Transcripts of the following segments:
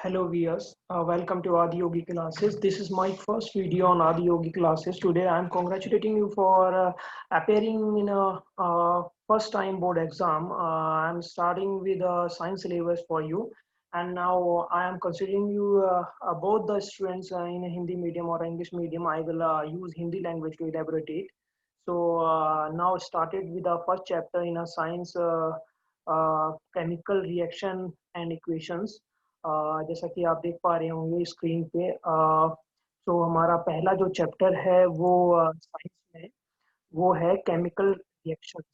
Hello viewers, welcome to Adi Yogi classes. This is my first video on Adi Yogi classes. Today I am congratulating you for appearing in a first time board exam. I am starting with a science syllabus for you, and now I am considering you both the students in a Hindi medium or English medium. I will use Hindi language to elaborate it. So now started with the first chapter in a science chemical reaction and equations. जैसा कि आप देख पा रहे होंगे screen पे तो हमारा पहला जो चैप्टर है वो साइंस में वो है केमिकल रिएक्शंस।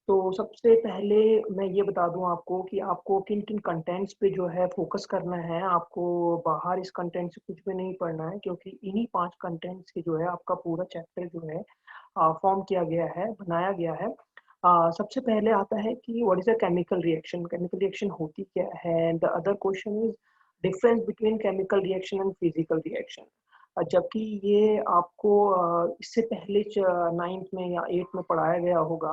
तो सबसे पहले मैं ये बता दूं आपको कि आपको किन किन कंटेंट्स पे जो है फोकस करना है। आपको बाहर इस कंटेंट से कुछ भी नहीं पढ़ना है, क्योंकि इन्हीं 5 कंटेंट्स से जो है आपका पूरा चैप्टर जो है फॉर्म किया गया है, बनाया गया है। सबसे पहले आता है कि what is a chemical reaction. Chemical reaction होती क्या है। The other question is difference between chemical reaction and physical reaction. जबकि ये आपको इससे पहले 9th में या 8th में पढ़ाया गया होगा,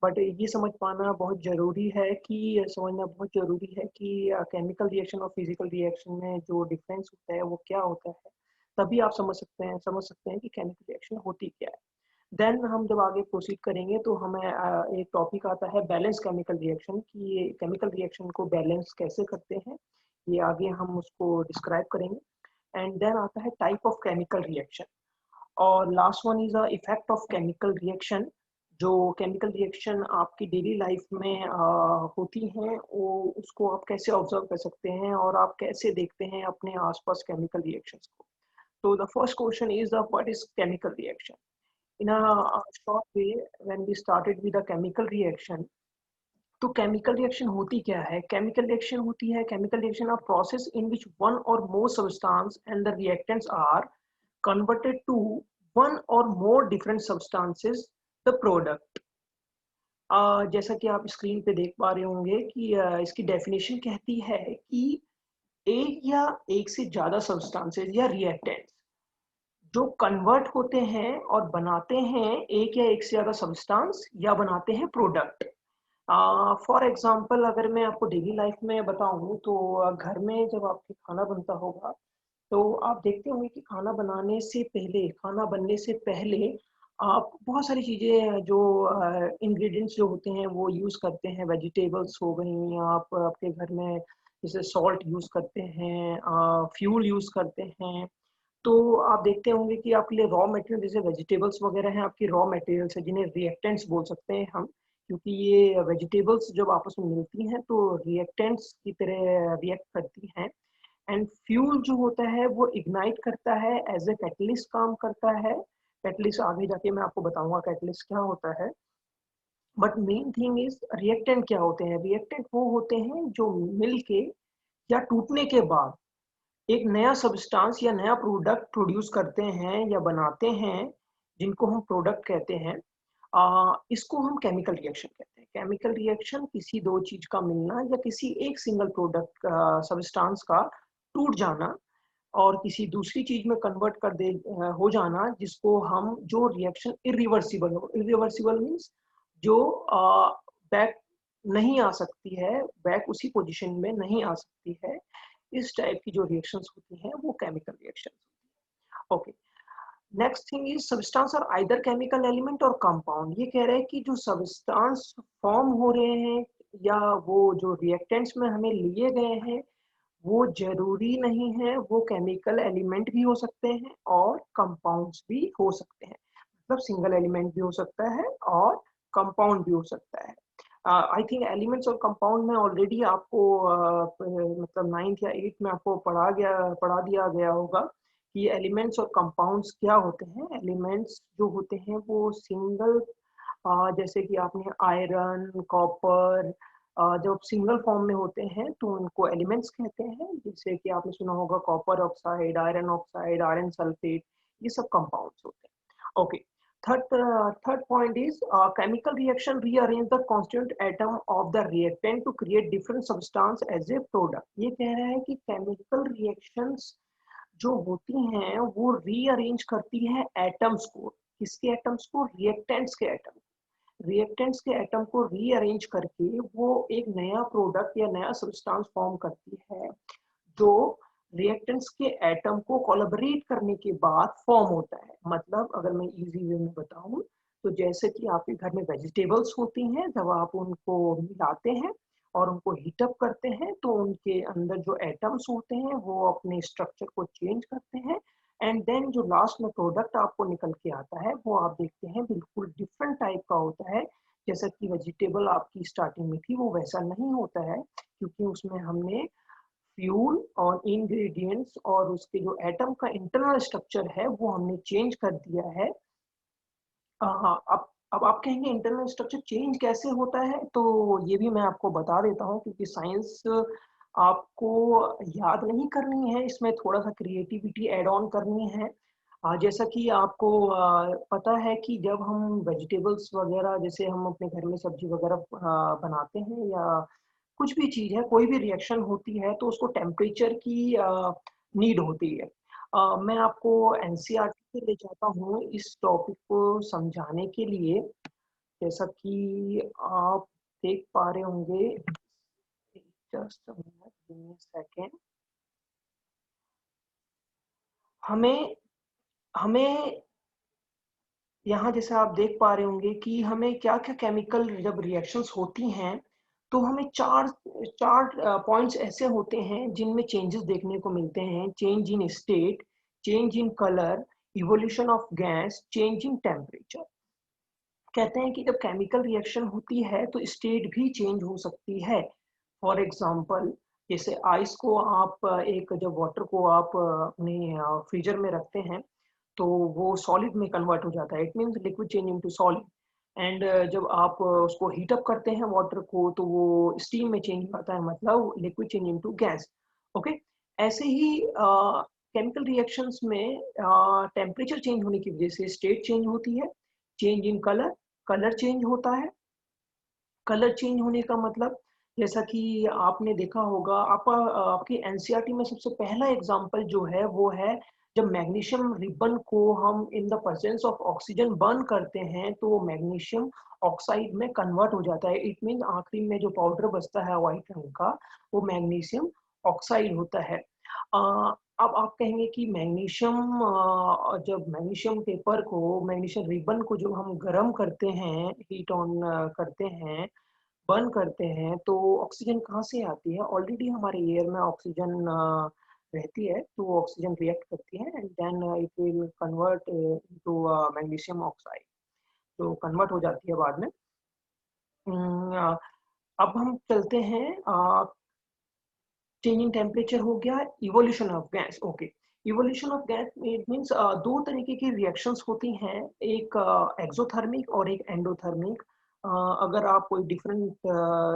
बट ये समझ पाना बहुत ज़रूरी है कि समझना बहुत ज़रूरी है कि केमिकल रिएक्शन और फिजिकल रिएक्शन में जो डिफरेंस होता है वो क्या होता है। तभी आप समझ सकते हैं कि केमिकल रिएक्शन होती क्या है। देन हम जब आगे प्रोसीड करेंगे तो हमें एक टॉपिक आता है बैलेंस केमिकल रिएक्शन, कि ये केमिकल रिएक्शन को बैलेंस कैसे करते हैं, ये आगे हम उसको डिस्क्राइब करेंगे। एंड देन आता है टाइप ऑफ केमिकल रिएक्शन, और last one is the effect of chemical reaction. जो केमिकल रिएक्शन आपकी डेली लाइफ में होती हैं वो उसको आप कैसे ऑब्जर्व कर सकते हैं और आप कैसे देखते हैं अपने आसपास केमिकल रिएक्शंस को। तो the first question is the what is chemical reaction. In a short way, when we started with a chemical reaction, तो केमिकल रिएक्शन होती क्या है। केमिकल रिएक्शन होती है chemical reaction a process in which one or more substance and the reactants are converted to one or more different substances the product. जैसा कि आप screen पे देख पा रहे होंगे कि इसकी डेफिनेशन कहती है कि एक या एक से ज्यादा सब्सटेंसेस या रिएक्टेंट्स जो कन्वर्ट होते हैं और बनाते हैं एक या एक से ज्यादा सब्सटेंस या बनाते हैं प्रोडक्ट। फॉर एग्जांपल अगर मैं आपको डेली लाइफ में बताऊं तो घर में जब आपके खाना बनता होगा तो आप देखते होंगे कि खाना बनने से पहले आप बहुत सारी चीजें जो इंग्रेडिएंट्स जो होते हैं वो यूज करते हैं। वेजिटेबल्स हो गई, आप आपके घर में जैसे सॉल्ट यूज करते हैं, फ्यूल यूज करते हैं। तो आप देखते होंगे कि आपके लिए रॉ मटेरियल जैसे वेजिटेबल्स वगैरह हैं, आपकी रॉ मटेरियल्स है जिन्हें रिएक्टेंट्स बोल सकते हैं हम, क्योंकि ये वेजिटेबल्स जब आपस में मिलती हैं तो रिएक्टेंट्स की तरह रिएक्ट करती हैं। एंड फ्यूल जो होता है वो इग्नाइट करता है, एज ए कैटलिस्ट काम करता है। कैटलिस्ट आगे जाके मैं आपको बताऊंगा कैटलिस्ट क्या होता है। But main thing is reactant क्या होते हैं। रिएक्टेंट वो होते हैं जो मिल के या टूटने के बाद एक नया सब्सटेंस या नया प्रोडक्ट प्रोड्यूस करते हैं या बनाते हैं, जिनको हम प्रोडक्ट कहते हैं। इसको हम केमिकल रिएक्शन कहते हैं। केमिकल रिएक्शन किसी दो चीज का मिलना या किसी एक सिंगल प्रोडक्ट सब्सटेंस का टूट जाना और किसी दूसरी चीज में कन्वर्ट कर दे हो जाना, जिसको हम जो रिएक्शन इरिवर्सिबल हो। इरिवर्सिबल मीन्स जो बैक नहीं आ सकती है, बैक उसी पोजीशन में नहीं आ सकती है। इस टाइप की जो रिएक्शंस होती हैं वो केमिकल रिएक्शंस होती हैं। Okay, next thing is substance और आइदर केमिकल एलिमेंट और कंपाउंड। ये कह रहे हैं कि जो सब्सटेंस फॉर्म हो रहे हैं या वो जो रिएक्टेंट्स में हमें लिए गए हैं वो जरूरी नहीं है, वो केमिकल एलिमेंट भी हो सकते हैं और कंपाउंड्स भी हो सकते हैं। मतलब सिंगल एलिमेंट भी हो सकता है और कंपाउंड भी हो सकता है। आई थिंक एलिमेंट्स और कंपाउंड में ऑलरेडी आपको मतलब 9th या 8th में आपको पढ़ा दिया गया होगा कि एलिमेंट्स और कंपाउंड्स क्या होते हैं। एलिमेंट्स जो होते हैं वो सिंगल, जैसे कि आपने आयरन, कॉपर, जब सिंगल फॉर्म में होते हैं तो उनको एलिमेंट्स कहते हैं। जैसे कि आपने सुना होगा कॉपर ऑक्साइड, आयरन सल्फेट, ये सब कंपाउंड्स होते हैं। Okay, third point is chemical reaction rearrange the constituent atom of the reactant to create different substance as a product। ये कह रहा है कि chemical reactions जो होती हैं वो रीअरेंज करती हैं एटम्स को। किसके एटम्स को? रिएक्टेंट्स के एटम। रिएक्टेंट्स के एटम को रीअरेंज करके वो एक नया प्रोडक्ट या नया सब्सटेंस फॉर्म करती है, जो रिएक्टेंट्स के एटम को कोलैबोरेट करने के बाद फॉर्म होता है। मतलब अगर मैं इजी वे में बताऊं तो जैसे कि आपके घर में वेजिटेबल्स होती हैं, जब आप उनको मिलाते हैं और उनको हीट अप करते हैं तो उनके अंदर जो एटम्स होते हैं वो अपने स्ट्रक्चर को चेंज करते हैं, एंड देन जो लास्ट में प्रोडक्ट आपको निकल के आता है वो आप देखते हैं बिल्कुल डिफरेंट टाइप का होता है। जैसा कि वेजिटेबल आपकी स्टार्टिंग में थी वो वैसा नहीं होता है, क्योंकि उसमें हमने फ्यूल और इंग्रेडिएंट्स और उसके जो एटम का इंटरनल स्ट्रक्चर है वो हमने चेंज कर दिया है। हाँ, अब आप कहेंगे इंटरनल स्ट्रक्चर चेंज कैसे होता है, तो ये भी मैं आपको बता देता हूँ, क्योंकि साइंस आपको याद नहीं करनी है, इसमें थोड़ा सा क्रिएटिविटी ऐड ऑन करनी है। जैसा कि आपको पता है कि जब हम वेजिटेबल्स वगैरह, जैसे हम अपने घर में सब्जी वगैरह बनाते हैं या कुछ भी चीज़ है, कोई भी रिएक्शन होती है तो उसको टेम्परेचर की नीड होती है। मैं आपको एनसीईआरटी पे ले जाता हूँ इस टॉपिक को समझाने के लिए। जैसा कि आप देख पा रहे होंगे, just a minute, give me a second. हमें हमें यहाँ जैसे आप देख पा रहे होंगे कि हमें क्या-क्या केमिकल जब रिएक्शंस होती हैं, तो हमें 4 पॉइंट्स ऐसे होते हैं जिनमें चेंजेस देखने को मिलते हैं। Change in state, change in colour, evolution of gas, change in temperature. कहते हैं कि जब केमिकल रिएक्शन होती है तो स्टेट भी चेंज हो सकती है। फॉर एग्जांपल, जैसे आइस को आप एक जब वाटर को आप अपने फ्रीजर में रखते हैं तो वो सॉलिड में कन्वर्ट हो जाता है। It means liquid change into solid. And जब आप उसको हीट अप करते हैं वाटर को तो वो स्टीम में चेंज होता है, मतलब liquid change into gas. Okay, ऐसे ही केमिकल रिएक्शंस में टेम्परेचर चेंज होने की वजह से स्टेट चेंज होती है। Change in colour, colour change होता है। कलर चेंज होने का मतलब, जैसा कि आपने देखा होगा, आपकी एनसीईआरटी में सबसे पहला एग्जांपल जो है वो है जब मैग्नीशियम रिबन को हम in the presence of oxygen burn करते हैं तो वो मैग्नीशियम ऑक्साइड में कन्वर्ट हो जाता है। इट मीन आखिरी में जो पाउडर बचता है व्हाइट रंग का वो मैग्नीशियम ऑक्साइड होता है। अ, अब आप कहेंगे कि मैग्नीशियम, जब मैग्नीशियम पेपर को, मैग्नीशियम रिबन को जब हम गर्म करते हैं, हीट ऑन करते हैं, बर्न करते हैं, तो ऑक्सीजन कहाँ से आती है? ऑलरेडी हमारे एयर में ऑक्सीजन रहती है, तो वो ऑक्सीजन रिएक्ट करती है and then it will convert to magnesium oxide, तो कन्वर्ट हो जाती है बाद में। अब हम चलते हैं, चेंजिंग टेम्परेचर हो गया, evolution of gas. Okay, evolution of gas it means दो तरीके की रिएक्शंस होती हैं, एक एक्सोथर्मिक और एक एंडोथर्मिक। अगर आप कोई डिफरेंट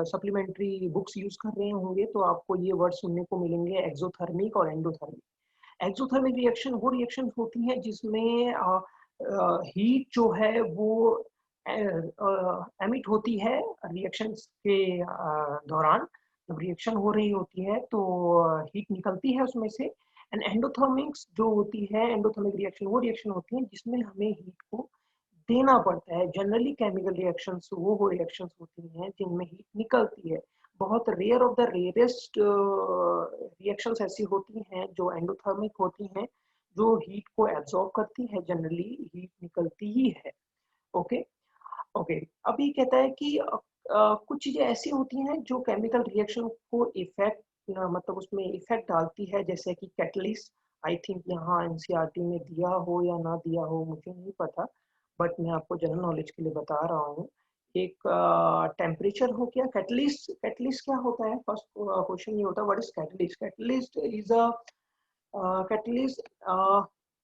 सप्लीमेंट्री बुक्स यूज कर रहे होंगे तो आपको ये वर्ड सुनने को मिलेंगे, एक्सोथर्मिक और एंडोथर्मिक। एक्सोथर्मिक रिएक्शन वो रिएक्शन होती हैं जिसमें हीट जो है वो एमिट होती है रिएक्शंस के दौरान। जब रिएक्शन हो रही होती है तो हीट निकलती है उसमें से। एंड एंडोथर्मिक्स जो होती है, एंडोथर्मिक रिएक्शन वो रिएक्शन होती है जिसमें हमें हीट को देना पड़ता है। जनरली केमिकल रिएक्शंस वो रिएक्शंस होती हैं जिनमें हीट निकलती है। बहुत rare of the rarest reactions ऐसी होती हैं जो एंडोथर्मिक होती हैं, जो हीट को एब्जॉर्ब करती है, जनरली हीट निकलती ही है। Okay, okay. अभी कहता है कि कुछ चीजें ऐसी होती हैं जो केमिकल रिएक्शन को इफेक्ट, मतलब उसमें इफेक्ट डालती है, जैसे कि कैटलिस्ट। आई थिंक यहाँ एनसीईआरटी में दिया हो या ना दिया हो मुझे नहीं पता, बट मैं आपको जनरल नॉलेज के लिए बता रहा हूँ। एक टेम्परेचर हो गया, कैटलिस्ट, कैटलिस्ट क्या होता है? फर्स्ट क्वेश्चन ये होता है, what is catalyst? Catalyst is a, catalyst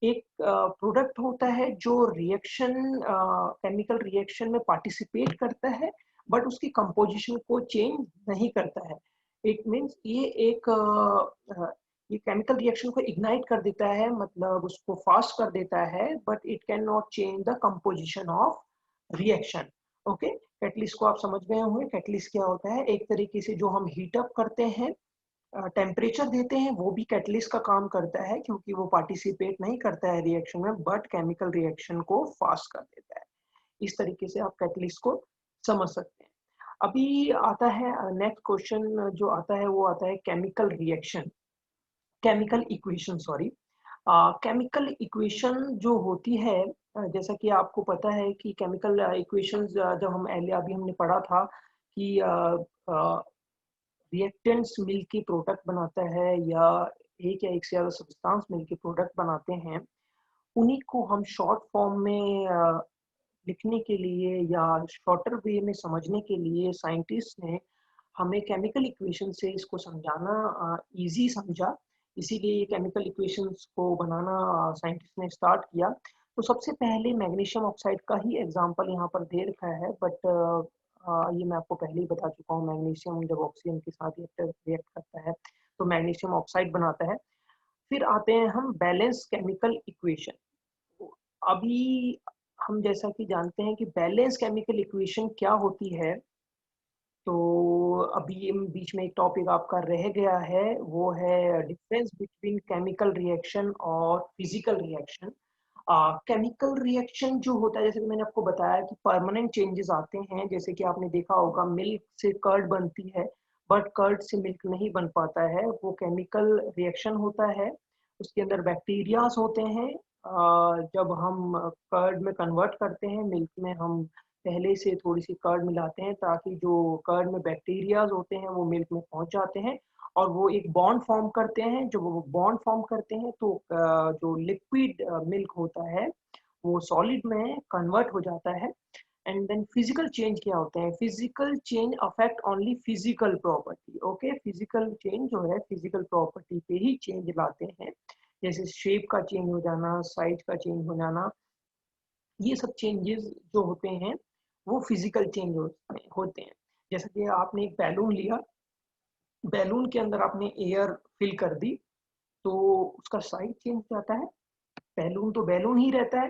एक प्रोडक्ट होता है जो रिएक्शन, केमिकल रिएक्शन में पार्टिसिपेट करता है बट उसकी कंपोजिशन को चेंज नहीं करता है। इट मींस ये एक ये केमिकल रिएक्शन को इग्नाइट कर देता है, मतलब उसको फास्ट कर देता है, but it can not change the composition of reaction. Okay, catalyst को आप समझ गए होंगे। कैटलिस्ट क्या होता है? एक तरीके से जो हम हीट अप करते हैं, टेम्परेचर देते हैं, वो भी कैटलिस्ट का काम करता है, क्योंकि वो पार्टिसिपेट नहीं करता है रिएक्शन में बट केमिकल रिएक्शन को फास्ट कर देता है। इस तरीके से आप कैटलिस्ट को समझ सकते हैं। अभी आता है नेक्स्ट क्वेश्चन जो आता है वो आता है chemical reaction, chemical equation sorry. Chemical equation जो होती है जैसा कि आपको पता है कि केमिकल इक्वेशंस जब हम पहले अभी हमने पढ़ा था कि रिएक्टेंट्स मिलके प्रोडक्ट बनाता है या एक या एक से ज़्यादा सब्सटेंस मिलके प्रोडक्ट बनाते हैं, उन्हीं को हम शॉर्ट फॉर्म में लिखने के लिए या शॉर्टर वे में समझने के लिए साइंटिस्ट ने हमें केमिकल इक्वेशन से इसको समझाना ईज़ी समझा, इसीलिए ये केमिकल इक्वेशंस को बनाना साइंटिस्ट ने स्टार्ट किया। तो सबसे पहले मैग्नीशियम ऑक्साइड का ही एग्ज़ाम्पल यहाँ पर दे रखा है बट ये मैं आपको पहले ही बता चुका हूँ मैग्नीशियम जब ऑक्सीजन के साथ रिएक्ट करता है, तो मैग्नीशियम ऑक्साइड बनाता है। फिर आते हैं हम बैलेंस केमिकल इक्वेशन। अभी हम जैसा कि जानते हैं कि बैलेंस केमिकल इक्वेशन क्या होती है, तो अभी ये बीच में एक टॉपिक आपका रह गया है, वो है डिफरेंस बिटवीन केमिकल रिएक्शन और फिजिकल रिएक्शन। केमिकल रिएक्शन जो होता है जैसे कि मैंने आपको बताया कि परमानेंट चेंजेस आते हैं, जैसे कि आपने देखा होगा मिल्क से कर्ड बनती है, बट कर्ड से मिल्क नहीं बन पाता है, वो केमिकल रिएक्शन होता है। उसके अंदर बैक्टीरियाज होते हैं। जब हम कर्ड में कन्वर्ट करते हैं, मिल्क में हम पहले से थोड़ी-सी कर्ड मिलाते हैं ताकि जो कर्ड में बैक्टीरियाज़ होते हैं वो मिल्क में पहुँच जाते हैं और वो एक बॉन्ड फ़ॉर्म करते हैं। जब वो बॉन्ड फ़ॉर्म करते हैं तो जो लिक्विड मिल्क होता है वो सॉलिड में कन्वर्ट हो जाता है। एंड देन फिजिकल चेंज क्या होते हैं? Physical change affect only physical property. Okay, physical change जो है फिजिकल प्रॉपर्टी पे ही चेंज लाते हैं। जैसे शेप का चेंज हो जाना, साइज का चेंज हो जाना, ये सब चेंजेस जो होते हैं वो फिजिकल चेंज होते हैं। जैसे कि आपने एक बैलून लिया, बैलून के अंदर आपने एयर फिल कर दी, तो उसका साइज चेंज हो जाता है। बैलून तो बैलून ही रहता है,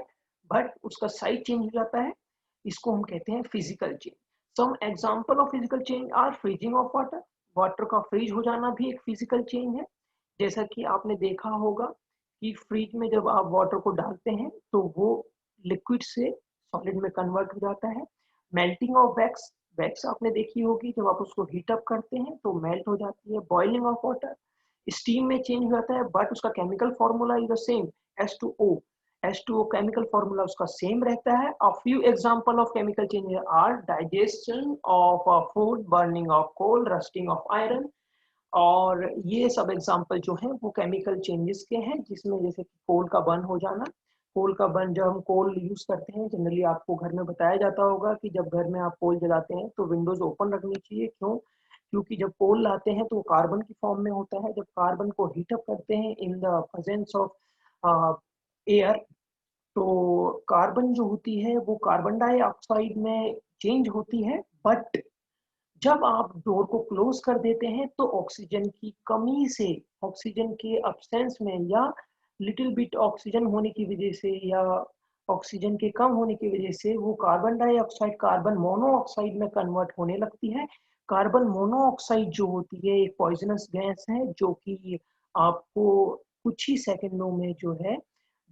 बट उसका साइज चेंज हो जाता है। इसको हम कहते हैं physical change. Some example of physical change are freezing of water. Water का फ्रीज हो जाना भी एक फिजिकल चेंज है। जैसा कि आपने देखा होगा कि फ्रिज में जब आप वाटर को डालते हैं तो वो लिक्विड से सॉलिड में कन्वर्ट हो जाता है। मेल्टिंग ऑफ वैक्स, वैक्स आपने देखी होगी जब आप उसको हीट अप करते हैं तो मेल्ट हो जाती है। बॉइलिंग ऑफ वाटर, स्टीम में चेंज हो जाता है बट उसका chemical formula is the same, H2O। H2O chemical formula उसका सेम रहता है। A few example of chemical changes are digestion of food, burning of coal, rusting of iron। और ये सब एग्जांपल जो हैं वो केमिकल चेंजेस के हैं जिसमें जैसे कि कोल का बर्न हो जाना। कोल का बर्न जब हम कोल यूज करते हैं जनरली आपको घर में बताया जाता होगा कि जब घर में आप कोल जलाते हैं तो विंडोज ओपन रखनी चाहिए। क्यों? क्योंकि जब कोल लाते हैं तो वो कार्बन की फॉर्म में होता है। जब कार्बन को हीट अप करते हैं in the presence of air, तो कार्बन जो होती है वो कार्बन डाइऑक्साइड में चेंज होती है। बट जब आप डोर को क्लोज कर देते हैं तो ऑक्सीजन की कमी से, ऑक्सीजन के अब्सेंस में या लिटिल बिट ऑक्सीजन होने की वजह से या ऑक्सीजन के कम होने की वजह से वो कार्बन डाइऑक्साइड कार्बन मोनोऑक्साइड में कन्वर्ट होने लगती है। कार्बन मोनोऑक्साइड जो होती है एक पॉइजनस गैस है जो कि आपको कुछ ही सेकंडों में जो है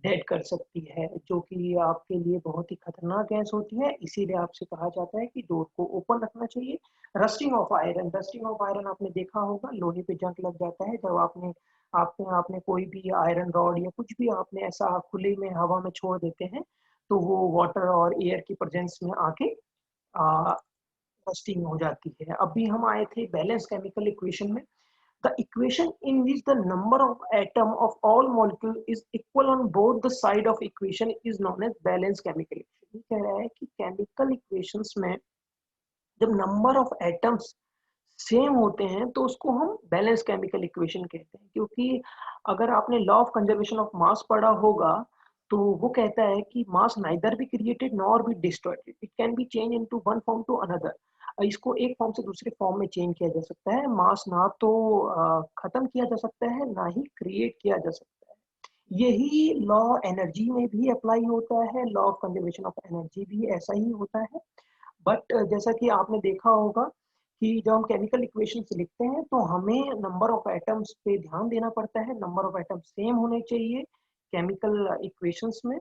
डेड कर सकती है, जो कि आपके लिए बहुत ही खतरनाक गैस होती है। इसीलिए आपसे कहा जाता है कि डोर को ओपन रखना चाहिए। Rusting of iron, rusting of iron आपने देखा होगा लोहे पे जंग लग जाता है जब आपने आपने आपने कोई भी आयरन रॉड या कुछ भी आपने ऐसा खुले में हवा में छोड़ देते हैं तो वो वाटर और एयर की प्रेजेंस में आके रस्टिंग हो जाती है। अभी हम आए थे बैलेंस केमिकल इक्वेशन में। The equation in which the number of atom of all molecule is equal on both the side of equation is known as balanced chemical equation। ये कह रहा है कि केमिकल इक्वेशंस में जब नंबर ऑफ एटम्स सेम होते हैं तो उसको हम बैलेंस केमिकल इक्वेशन कहते हैं। क्योंकि अगर आपने law of conservation of mass पढ़ा होगा तो वो कहता है कि mass neither be created nor be destroyed, it can be change into one form to another. इसको एक फॉर्म से दूसरे फॉर्म में चेंज किया जा सकता है। मास ना तो खत्म किया जा सकता है ना ही क्रिएट किया जा सकता है। यही लॉ एनर्जी में भी अप्लाई होता है, law of conservation of energy भी ऐसा ही होता है। बट जैसा कि आपने देखा होगा कि जब हम केमिकल इक्वेशंस लिखते हैं तो हमें नंबर ऑफ एटम्स पे ध्यान देना पड़ता है। नंबर ऑफ एटम्स सेम होने चाहिए केमिकल इक्वेशंस में।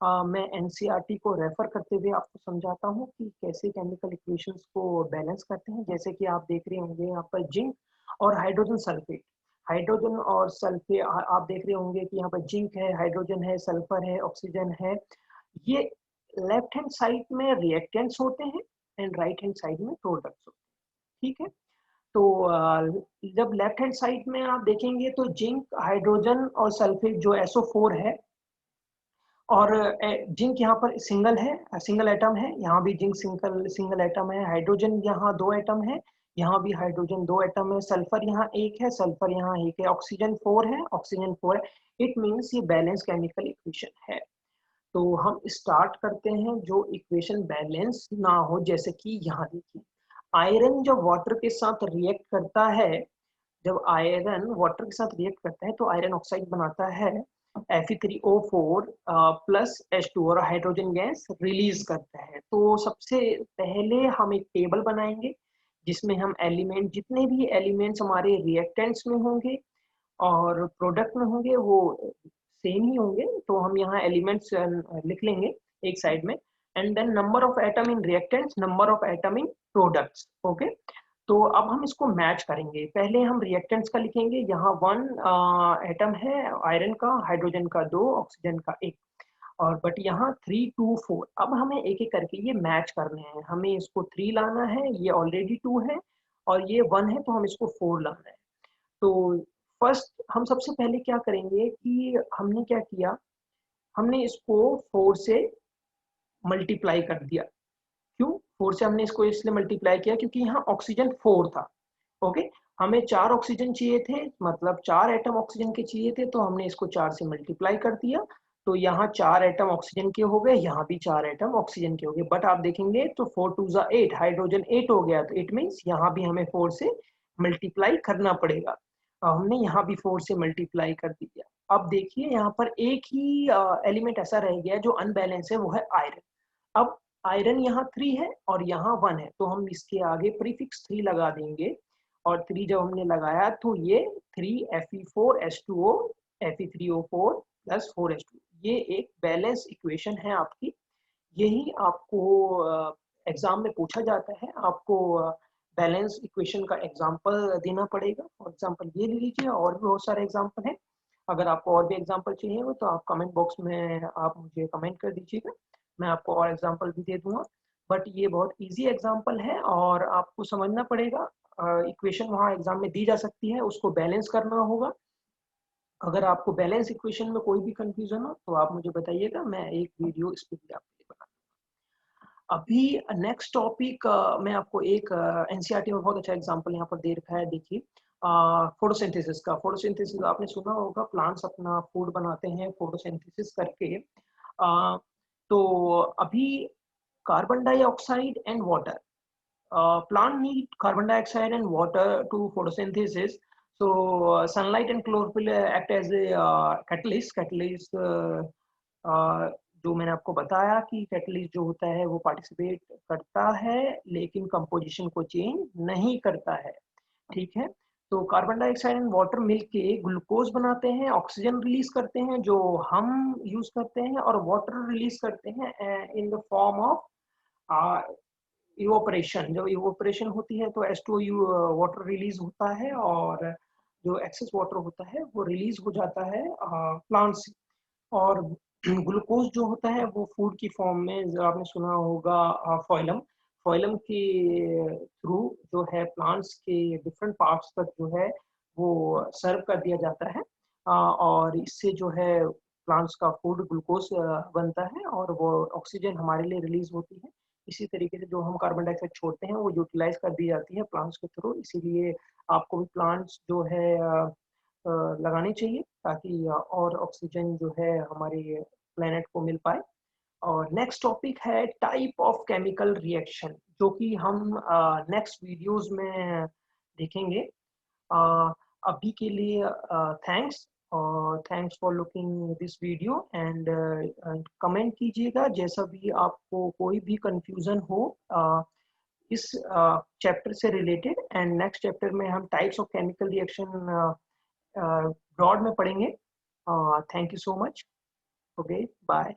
मैं एनसीईआरटी को रेफर करते हुए आपको समझाता हूँ कि कैसे केमिकल इक्वेशंस को बैलेंस करते हैं। जैसे कि आप देख रहे होंगे यहाँ पर जिंक और हाइड्रोजन सल्फेट, हाइड्रोजन और सल्फेट आप देख रहे होंगे कि यहाँ पर जिंक है, हाइड्रोजन है, सल्फर है, ऑक्सीजन है। ये लेफ्ट हैंड साइड में रिएक्टेंट्स होते हैं एंड राइट हैंड साइड में प्रोडक्ट्स होते हैं। ठीक है, तो जब लेफ्ट हैंड साइड में आप देखेंगे तो जिंक, हाइड्रोजन और सल्फेट जो SO4 है, और जिंक यहाँ पर सिंगल है, सिंगल एटम है, यहाँ भी जिंक सिंगल सिंगल एटम है, हाइड्रोजन यहाँ 2 एटम है, यहाँ भी हाइड्रोजन 2 एटम है, सल्फर यहाँ 1 है, सल्फर यहाँ 1 है, ऑक्सीजन 4 है, ऑक्सीजन 4 है। इट मीन्स ये बैलेंस केमिकल इक्वेशन है। तो हम स्टार्ट करते हैं जो इक्वेशन बैलेंस ना हो, जैसे कि यहाँ देखिए, आयरन जब वाटर के साथ रिएक्ट करता है, जब आयरन वाटर के साथ रिएक्ट करता है तो आयरन ऑक्साइड बनाता है Fe3O4 प्लस H2 और हाइड्रोजन गैस रिलीज करता है। तो सबसे पहले हम एक टेबल बनाएंगे जिसमें हम एलिमेंट, जितने भी एलिमेंट्स हमारे रिएक्टेंट्स में होंगे और प्रोडक्ट में होंगे वो सेम ही होंगे। तो हम यहाँ एलिमेंट्स लिख लेंगे एक साइड में, and then number of atom in reactants, number of atom in products. Okay, तो अब हम इसको मैच करेंगे। पहले हम रिएक्टेंट्स का लिखेंगे, यहाँ 1 एटम है आयरन का, हाइड्रोजन का 2, ऑक्सीजन का 1, और बट यहाँ 3 2 4। अब हमें एक एक करके ये मैच करने हैं। हमें इसको 3 लाना है, ये ऑलरेडी 2 है, और ये 1 है तो हम इसको 4 लाना है। तो फर्स्ट हम सबसे पहले क्या करेंगे कि हमने क्या किया, हमने इसको 4 से मल्टीप्लाई कर दिया। क्यों 4 से हमने इसको इसलिए मल्टीप्लाई किया क्योंकि यहाँ ऑक्सीजन 4 था। ओके, हमें 4 ऑक्सीजन चाहिए थे, मतलब 4 एटम ऑक्सीजन के चाहिए थे, तो हमने इसको 4 से मल्टीप्लाई कर दिया। तो यहाँ 4 एटम ऑक्सीजन के हो गए, यहाँ भी 4 एटम ऑक्सीजन के हो गए। बट आप देखेंगे तो 4 2 जा 8, हाइड्रोजन 8 हो गया, तो इट मीन्स यहाँ भी हमें 4 से मल्टीप्लाई करना पड़ेगा। हमने यहाँ भी 4 से मल्टीप्लाई कर दिया। अब देखिए यहाँ पर एक ही एलिमेंट ऐसा रह गया जो अनबैलेंस है, वो है आयरन। अब आयरन यहाँ 3 है और यहाँ 1 है, तो हम इसके आगे प्रीफिक्स 3 लगा देंगे, और 3 जब हमने लगाया तो ये 3Fe4H2O, Fe3O4 प्लस 4H2, ये एक बैलेंस इक्वेशन है आपकी। यही आपको एग्जाम में पूछा जाता है। आपको बैलेंस इक्वेशन का एग्जाम्पल देना पड़ेगा। फॉर एग्जाम्पल ये ले लीजिए, और भी बहुत सारे एग्जाम्पल हैं। अगर आपको और भी एग्जाम्पल चाहिए हो तो आप कमेंट बॉक्स में आप मुझे कमेंट कर दीजिएगा, मैं आपको और एग्जाम्पल भी दे दूंगा। बट ये बहुत इजी एग्जाम्पल है और आपको समझना पड़ेगा। इक्वेशन वहाँ एग्जाम में दी जा सकती है, उसको बैलेंस करना होगा। अगर आपको बैलेंस इक्वेशन में कोई भी कंफ्यूजन हो तो आप मुझे बताइएगा, मैं एक वीडियो इस पर भी आपके लिए बना। अभी नेक्स्ट टॉपिक मैं आपको एक एनसीईआरटी में बहुत अच्छा एग्जांपल यहाँ पर दे रखा है। देखिए फोटोसिंथेसिस का। फोटोसिंथेसिस आपने सुना होगा, प्लांट्स अपना फूड बनाते हैं फोटोसिंथेसिस करके। तो अभी carbon dioxide and water, plant need carbon dioxide and water to photosynthesis. So sunlight and chlorophyll act as a catalyst जो मैंने आपको बताया कि कैटलिस्ट जो होता है वो पार्टिसिपेट करता है लेकिन कंपोजिशन को चेंज नहीं करता है। ठीक है, तो कार्बन डाइऑक्साइड एंड वाटर मिलके ग्लूकोज बनाते हैं, ऑक्सीजन रिलीज करते हैं जो हम यूज करते हैं, और वाटर रिलीज करते हैं in the form of evaporation. जब इवोपरेशन होती है तो H2O वाटर रिलीज होता है, और जो एक्सेस वाटर होता है वो रिलीज हो जाता है प्लांट से। और ग्लूकोज जो होता है वो फूड की फॉर्म में, जो आपने सुना होगा फॉइलम, फॉइलम के थ्रू जो है प्लांट्स के डिफरेंट पार्ट्स तक जो है वो सर्व कर दिया जाता है। और इससे जो है प्लांट्स का फूड ग्लूकोज बनता है और वो ऑक्सीजन हमारे लिए रिलीज होती है। इसी तरीके से जो हम कार्बन डाइऑक्साइड छोड़ते हैं वो यूटिलाइज कर दी जाती है प्लांट्स के थ्रू। इसीलिए आपको भी प्लांट्स जो है लगानी चाहिए ताकि और ऑक्सीजन जो है हमारे प्लेनेट को मिल पाए। और नेक्स्ट टॉपिक है टाइप ऑफ केमिकल रिएक्शन, जो कि हम नेक्स्ट वीडियोस में देखेंगे। अभी के लिए थैंक्स, और thanks for looking this video, and comment कीजिएगा जैसा भी आपको कोई भी कंफ्यूजन हो इस चैप्टर से रिलेटेड। एंड नेक्स्ट चैप्टर में हम types of chemical reaction broad में पढ़ेंगे। Thank you so much. Okay, bye.